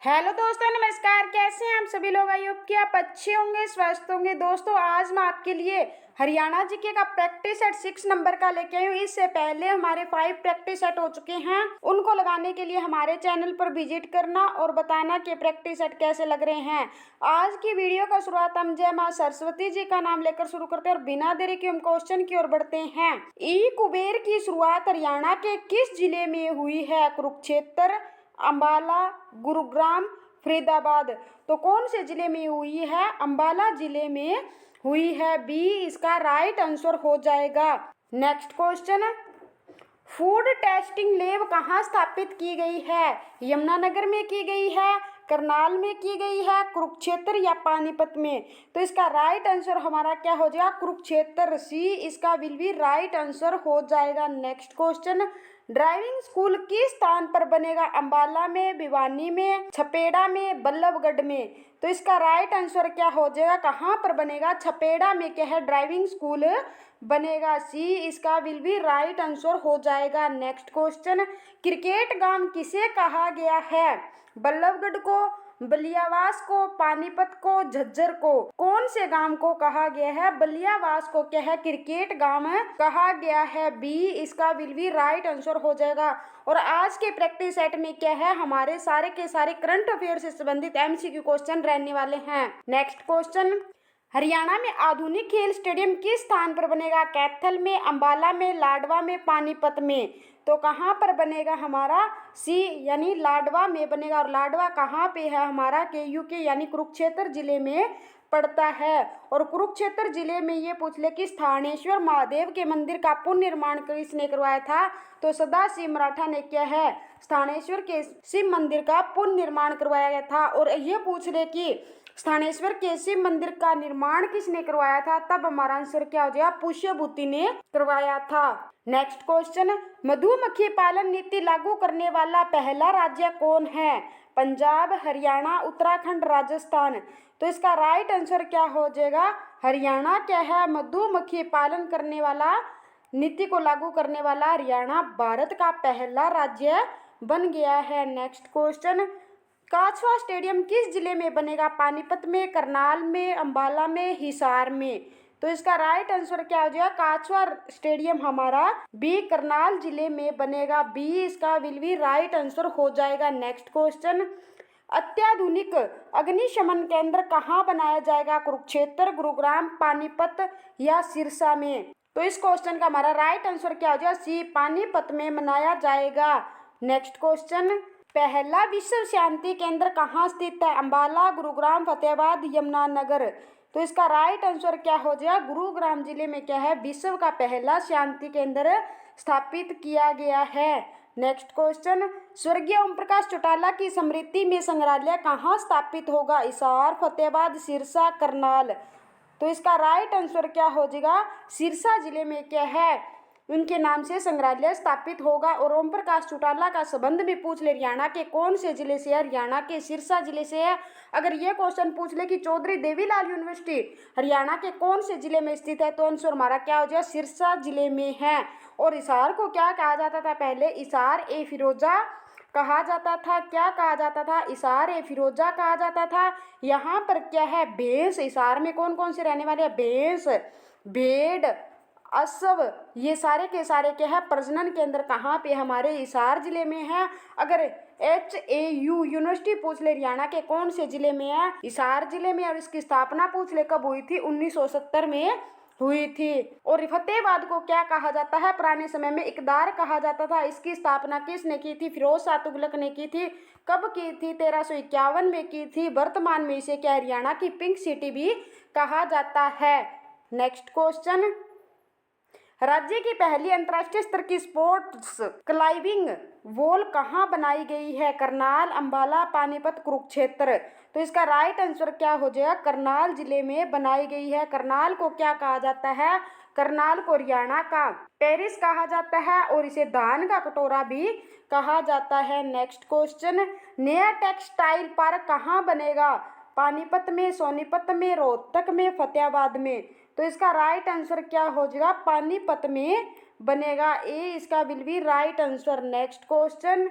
Hello दोस्तों, नमस्कार। कैसे हैं आप सभी लोग? आई होप कि आप अच्छे होंगे, स्वस्थ होंगे। दोस्तों, आज मैं आपके लिए हरियाणा जीके का प्रैक्टिस सेट 6 नंबर का लेके आई हूँ। इससे पहले हमारे 5 प्रैक्टिस सेट हो चुके हैं। उनको लगाने के लिए हमारे चैनल पर विजिट करना और बताना कि प्रैक्टिस सेट कैसे लग रहे हैं। आज की वीडियो का शुरुआत हम जय माँ सरस्वती जी का नाम लेकर शुरू करते हैं और बिना देरी के हम क्वेश्चन की ओर बढ़ते हैं। ई कुबेर की शुरुआत हरियाणा के किस जिले में हुई है? कुरुक्षेत्र, अंबाला, गुरुग्राम, फरीदाबाद। तो कौन से जिले में हुई है? अंबाला जिले में हुई है। बी इसका राइट आंसर हो जाएगा। Next question, food testing lab कहाँ स्थापित की गई है? यमुनानगर में की गई है, करनाल में की गई है, कुरुक्षेत्र या पानीपत में? तो इसका राइट आंसर हमारा क्या हो जाएगा? कुरुक्षेत्र। सी इसका विल बी राइट आंसर हो जाएगा। नेक्स्ट क्वेश्चन, ड्राइविंग स्कूल किस स्थान पर बनेगा? अंबाला में, भिवानी में, छपेड़ा में, बल्लभगढ़ में? तो इसका राइट आंसर क्या हो जाएगा? कहाँ पर बनेगा? छपेड़ा में क्या है? ड्राइविंग स्कूल बनेगा। सी इसका विल बी राइट आंसर हो जाएगा। नेक्स्ट क्वेश्चन, क्रिकेट गांव किसे कहा गया है? बल्लभगढ़ को, बलियावास को, पानीपत को, झज्जर को? कौन से गांव को कहा गया है? बलियावास को क्या है? क्रिकेट गांव कहा गया है। बी इसका विल बी राइट आंसर हो जाएगा। और आज के प्रैक्टिस सेट में क्या है? हमारे सारे के सारे करंट अफेयर से संबंधित एमसीक्यू क्वेश्चन रहने वाले हैं। नेक्स्ट क्वेश्चन, हरियाणा में आधुनिक खेल स्टेडियम किस स्थान पर बनेगा? कैथल में, अंबाला में, लाडवा में, पानीपत में? तो कहाँ पर बनेगा हमारा? सी यानी लाडवा में बनेगा। और लाडवा कहाँ पे है हमारा? केयू के यानी कुरुक्षेत्र जिले में पड़ता है। और कुरुक्षेत्र जिले में ये पूछ ले कि स्थानेश्वर महादेव के मंदिर का पुनर्निर्माण किसने करवाया था? तो सदाशिव मराठा ने क्या है? स्थानेश्वर के शिव मंदिर का पुनर्निर्माण करवाया गया था। और ये पूछ ले कि स्थानेश्वर के शिव मंदिर का निर्माण किसने करवाया था? तब हमारा आंसर क्या हो जाएगा? पुष्यभूति ने करवाया था। नेक्स्ट क्वेश्चन, मधुमक्खी पालन नीति लागू करने वाला पहला राज्य कौन है? पंजाब, हरियाणा, उत्तराखंड, राजस्थान? तो इसका राइट आंसर क्या हो जाएगा? हरियाणा क्या है? मधुमक्खी पालन करने वाला नीति को लागू करने वाला हरियाणा भारत का पहला राज्य बन गया है। नेक्स्ट क्वेश्चन, काछवा स्टेडियम किस जिले में बनेगा? पानीपत में, करनाल में, अंबाला में, हिसार में? तो इसका राइट आंसर क्या हो जाएगा? काछवा स्टेडियम हमारा बी करनाल जिले में बनेगा। बी इसका विल बी राइट आंसर हो जाएगा। नेक्स्ट क्वेश्चन, अत्याधुनिक अग्निशमन केंद्र कहाँ बनाया जाएगा? कुरुक्षेत्र, गुरुग्राम, पानीपत या सिरसा में? तो इस क्वेश्चन का हमारा राइट आंसर क्या हो जाएगा? सी पानीपत में बनाया जाएगा। नेक्स्ट क्वेश्चन, पहला विश्व शांति केंद्र कहाँ स्थित है? अंबाला, गुरुग्राम, फतेहाबाद, यमुनानगर? तो इसका राइट आंसर क्या हो जाएगा? गुरुग्राम जिले में क्या है? विश्व का पहला शांति केंद्र स्थापित किया गया है। नेक्स्ट क्वेश्चन, स्वर्गीय ओम प्रकाश चौटाला की स्मृति में संग्रहालय कहाँ स्थापित होगा? हिसार, फतेहाबाद, सिरसा, करनाल? तो इसका राइट आंसर क्या हो जाएगा? सिरसा जिले में क्या है? उनके नाम से संग्रहालय स्थापित होगा। और ओम प्रकाश चौटाला का संबंध भी पूछ ले, हरियाणा के कौन से जिले से है? हरियाणा के सिरसा जिले से है। अगर ये क्वेश्चन पूछ ले कि चौधरी देवीलाल यूनिवर्सिटी हरियाणा के कौन से जिले में स्थित है? तो आंसर हमारा क्या हो जाएगा? सिरसा जिले में है। और हिसार को क्या कहा जाता था पहले? हिसार ए फिरोजा कहा जाता था। क्या कहा जाता था? हिसार ए फिरोजा कहा जाता था। यहाँ पर क्या है? भैंस। हिसार में कौन कौन से रहने वाले हैं? भैंस, भेड़, असव, ये सारे के सारे क्या है? प्रजनन केंद्र कहाँ पे? हमारे हिसार जिले में है। अगर HAU यूनिवर्सिटी पूछ ले हरियाणा के कौन से जिले में है? हिसार जिले में। और इसकी स्थापना पूछ ले कब हुई थी? 1970 में हुई थी। और फतेहाबाद को क्या कहा जाता है? पुराने समय में इकदार कहा जाता था। इसकी स्थापना किसने की थी? फिरोज शाह तुगलक ने की थी। कब की थी? 1351 में की थी। वर्तमान में इसे क्या हरियाणा की पिंक सिटी भी कहा जाता है। नेक्स्ट क्वेश्चन, राज्य की पहली अंतर्राष्ट्रीय स्तर की स्पोर्ट्स क्लाइंबिंग वॉल कहाँ बनाई गई है? करनाल, अंबाला, पानीपत, कुरुक्षेत्र? तो इसका राइट आंसर क्या हो जाएगा? करनाल जिले में बनाई गई है। करनाल को क्या कहा जाता है? करनाल को हरियाणा का पेरिस कहा जाता है और इसे धान का कटोरा भी कहा जाता है। नेक्स्ट क्वेश्चन, नया टेक्सटाइल पार्क कहाँ बनेगा? पानीपत में, सोनीपत में, रोहतक में, फतेहाबाद में? तो इसका राइट आंसर क्या हो जाएगा? पानीपत में बनेगा। ए इसका will be right answer. Next question,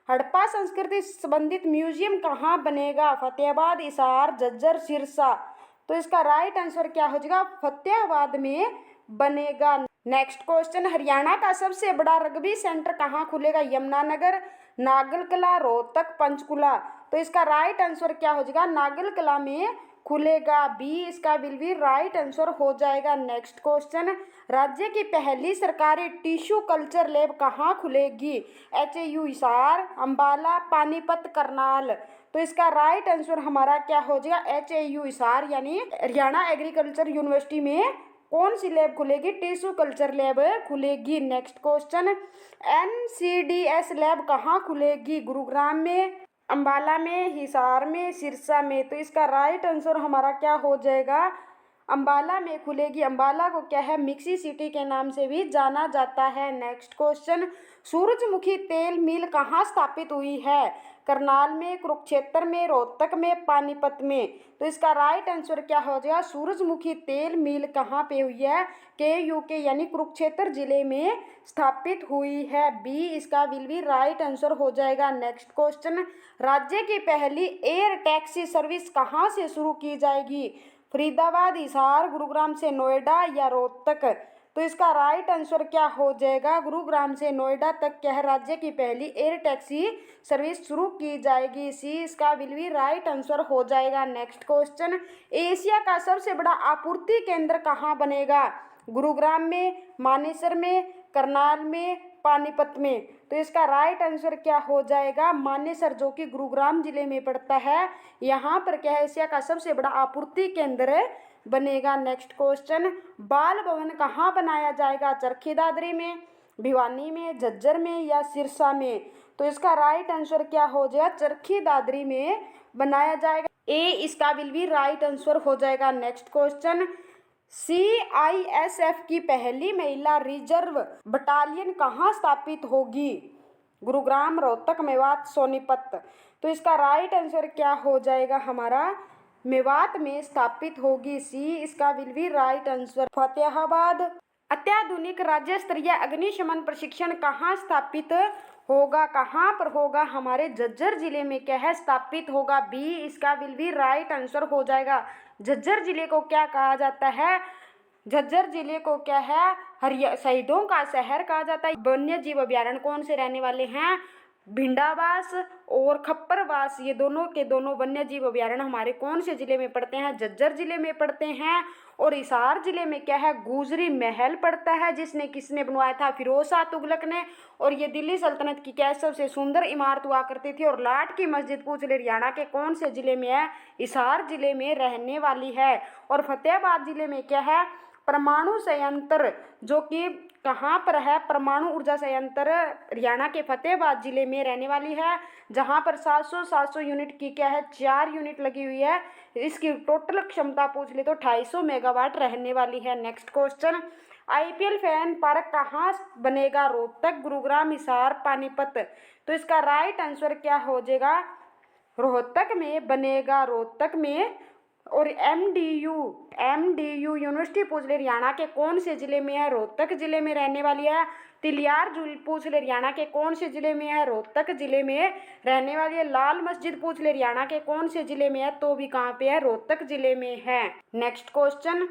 Harappa संस्कृति से संबंधित म्यूजियम कहाँ बनेगा? फतेहाबाद, हिसार, झज्जर, सिरसा। तो इसका राइट आंसर क्या हो जाएगा? फतेहाबाद में बनेगा। नेक्स्ट क्वेश्चन, हरियाणा का सबसे बड़ा रग्बी सेंटर कहाँ खुलेगा? यमुनानगर, नागलकला, रोहतक, पंचकुला। तो इसका राइट आंसर क्या हो जाएगा? नागलकला में खुलेगा। बी इसका विल बी राइट आंसर हो जाएगा। नेक्स्ट क्वेश्चन, राज्य की पहली सरकारी टिश्यू कल्चर लैब कहाँ खुलेगी? HAU हिसार, अंबाला, पानीपत, करनाल। तो इसका राइट आंसर हमारा क्या हो जाएगा? HAU हिसार यानी हरियाणा एग्रीकल्चर यूनिवर्सिटी में कौन सी लैब खुलेगी? टिश्यू कल्चर लैब खुलेगी। नेक्स्ट क्वेश्चन, NCDS लैब कहाँ खुलेगी? गुरुग्राम में, अंबाला में, हिसार में, सिरसा में। तो इसका राइट आंसर हमारा क्या हो जाएगा? अंबाला में खुलेगी। अंबाला को क्या है? मिक्सी सिटी के नाम से भी जाना जाता है। नेक्स्ट क्वेश्चन, सूरजमुखी तेल मिल कहाँ स्थापित हुई है? करनाल में, कुरुक्षेत्र में, रोहतक में, पानीपत में। तो इसका राइट आंसर क्या हो जाएगा? सूरजमुखी तेल मिल कहाँ पे हुई है? KUK यानी कुरुक्षेत्र जिले में स्थापित हुई है। बी इसका विल बी राइट आंसर हो जाएगा। नेक्स्ट क्वेश्चन, राज्य की पहली एयर टैक्सी सर्विस कहाँ से शुरू की जाएगी? फरीदाबाद, हिसार, गुरुग्राम से नोएडा या रोहतक। तो इसका राइट आंसर क्या हो जाएगा? गुरुग्राम से नोएडा तक क्या है? राज्य की पहली एयर टैक्सी सर्विस शुरू की जाएगी। सी इसका विल बी राइट आंसर हो जाएगा। नेक्स्ट क्वेश्चन, एशिया का सबसे बड़ा आपूर्ति केंद्र कहाँ बनेगा? गुरुग्राम में, मानेसर में, करनाल में, पानीपत में। तो इसका राइट आंसर क्या हो जाएगा? मानेसर, जो कि गुरुग्राम जिले में पड़ता है। यहाँ पर क्या है? एशिया का सबसे बड़ा आपूर्ति केंद्र बनेगा। नेक्स्ट क्वेश्चन, बाल भवन कहाँ बनाया जाएगा? चरखी दादरी में, भिवानी में, झज्जर में या सिरसा में। तो इसका राइट आंसर क्या हो जाएगा? चरखी दादरी में बनाया जाएगा। ए इसका विल बी राइट आंसर हो जाएगा। नेक्स्ट क्वेश्चन, CISF की पहली महिला रिजर्व बटालियन कहाँ स्थापित होगी? गुरुग्राम, रोहतक, मेवात, सोनीपत। तो इसका राइट आंसर क्या हो जाएगा हमारा? मेवात में स्थापित होगी। सी इसका will be right answer. Fatehabad, अत्याधुनिक राज्य स्तरीय अग्निशमन प्रशिक्षण कहाँ स्थापित होगा? कहाँ पर होगा? हमारे झज्जर जिले में क्या है? स्थापित होगा। बी इसका विल बी राइट आंसर हो जाएगा। झज्जर जिले को क्या कहा जाता है? झज्जर जिले को क्या है? शहीदों का शहर कहा जाता है। वन्य जीव अभ्यारण्य कौन से रहने वाले हैं? भिंडावास और खप्परवास, ये दोनों के दोनों वन्य जीव अभ्यारण्य हमारे कौन से जिले में पड़ते हैं? झज्जर जिले में पड़ते हैं। और हिसार जिले में क्या है? गुजरी महल पड़ता है, जिसने किसने बनवाया था? फिरोज शाह तुगलक ने। और ये दिल्ली सल्तनत की क्या सबसे सुंदर इमारत हुआ करती थी। और लाट की मस्जिद पूछ ले हरियाणा के कौन से जिले में है? हिसार जिले में रहने वाली है। और फतेहाबाद जिले में क्या है? परमाणु संयंत्र, जो कि कहाँ पर है? परमाणु ऊर्जा संयंत्र हरियाणा के फतेहाबाद जिले में रहने वाली है, जहाँ पर 700 यूनिट की क्या है? 4 यूनिट लगी हुई है। इसकी टोटल क्षमता पूछ ले तो 250 मेगावाट रहने वाली है। Next question, IPL fan park कहाँ बनेगा? रोहतक, गुरुग्राम, हिसार, पानीपत। तो इसका राइट आंसर क्या हो जाएगा? रोहतक में बनेगा। रोहतक में। और MDU यूनिवर्सिटी पूछ ले हरियाणा के कौन से जिले में है? रोहतक जिले में रहने वाली है। तिलियार झील पूछ ले हरियाणा के कौन से जिले में है? रोहतक जिले में रहने वाली है। लाल मस्जिद पूछ ले हरियाणा के कौन से जिले में है? तो भी कहाँ पे है? रोहतक जिले में है। नेक्स्ट क्वेश्चन,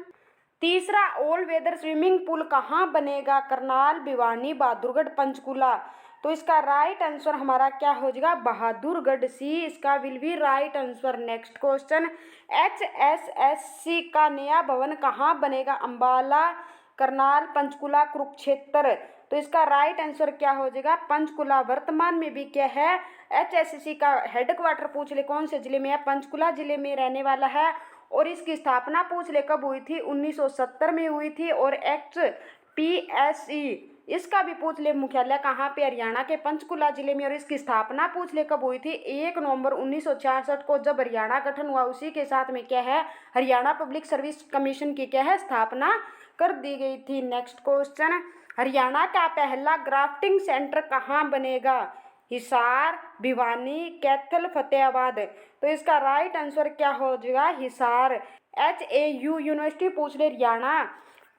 तीसरा ऑल वेदर स्विमिंग पूल कहाँ बनेगा? करनाल, भिवानी, बहादुरगढ़, पंचकुला। तो इसका राइट आंसर हमारा क्या हो जाएगा? बहादुरगढ़। सी इसका will be right answer. Next question, HSSC का नया भवन कहाँ बनेगा? अंबाला, करनाल, पंचकुला, कुरुक्षेत्र। तो इसका राइट आंसर क्या हो जाएगा? पंचकुला। वर्तमान में भी क्या है? HSSC का हेडक्वार्टर पूछ ले कौन से जिले में है? पंचकुला जिले में रहने वाला है। और इसकी स्थापना पूछ ले कब हुई थी? 1970 में हुई थी। और HPSC इसका भी पूछ ले मुख्यालय कहाँ पे? हरियाणा के पंचकुला जिले में। और इसकी स्थापना पूछ ले कब हुई थी? 1 नवंबर 1966 को, जब हरियाणा गठन हुआ उसी के साथ में क्या है? हरियाणा पब्लिक सर्विस कमीशन की क्या है? स्थापना कर दी गई थी। नेक्स्ट क्वेश्चन, हरियाणा का पहला ग्राफ्टिंग सेंटर कहाँ बनेगा? हिसार, भिवानी, कैथल, फतेहाबाद। तो इसका राइट आंसर क्या हो जाएगा? हिसार। HAU यूनिवर्सिटी पूछ ले हरियाणा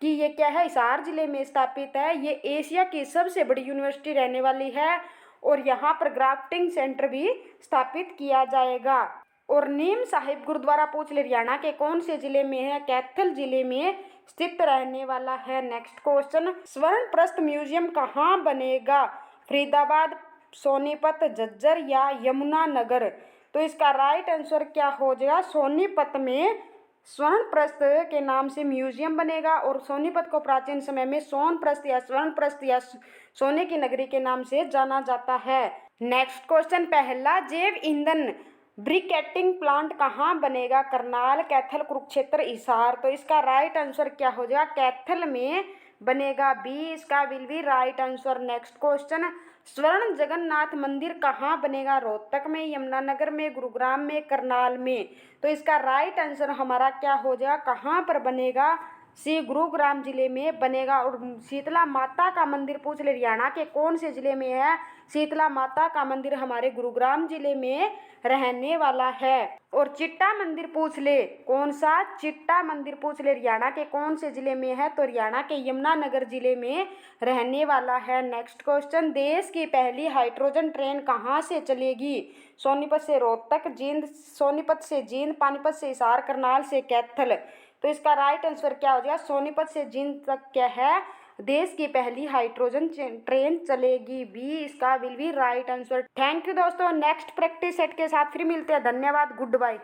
कि ये क्या है? हिसार जिले में स्थापित है। ये एशिया की सबसे बड़ी यूनिवर्सिटी रहने वाली है। और यहाँ पर ग्राफ्टिंग सेंटर भी स्थापित किया जाएगा। और नीम साहिब गुरुद्वारा पूछ ले हरियाणा के कौन से जिले में है? कैथल जिले में स्थित रहने वाला है। नेक्स्ट क्वेश्चन, स्वर्ण प्रस्थ म्यूजियम कहाँ बनेगा? फरीदाबाद, सोनीपत, झज्जर या यमुनानगर? तो इसका राइट आंसर क्या हो जाएगा? सोनीपत में स्वर्ण प्रस्थ के नाम से म्यूजियम बनेगा और सोनीपत को प्राचीन समय में सोन प्रस्थ या स्वर्ण प्रस्थ या सोने की नगरी के नाम से जाना जाता है। नेक्स्ट क्वेश्चन, पहला जैव ईंधन ब्रिकेटिंग प्लांट कहाँ बनेगा? करनाल, कैथल, कुरुक्षेत्र, हिसार? तो इसका राइट आंसर क्या हो जाएगा? कैथल में बनेगा। बी इसका will be right answer. Next question, स्वर्ण जगन्नाथ मंदिर कहाँ बनेगा? रोहतक में, यमुनानगर में, गुरुग्राम में, करनाल में? तो इसका राइट आंसर हमारा क्या हो जाएगा? कहाँ पर बनेगा? सी गुरुग्राम जिले में बनेगा। और शीतला माता का मंदिर पूछ ले हरियाणा के कौन से जिले में है? शीतला माता का मंदिर हमारे गुरुग्राम जिले में रहने वाला है। और चिट्टा मंदिर पूछ ले, कौन सा? चिट्टा मंदिर पूछ ले हरियाणा के कौन से जिले में है? तो हरियाणा के यमुनानगर जिले में रहने वाला है। नेक्स्ट क्वेश्चन, देश की पहली हाइड्रोजन ट्रेन कहाँ से चलेगी? सोनीपत से रोहतक, जींद, सोनीपत से जींद, पानीपत से हिसार, करनाल से कैथल? तो इसका राइट आंसर क्या हो जाएगा? सोनीपत से जींद तक क्या है? देश की पहली हाइड्रोजन ट्रेन चलेगी। बी इसका will be right answer. Thank you दोस्तों। नेक्स्ट प्रैक्टिस सेट के साथ फिर मिलते हैं। धन्यवाद। Good bye.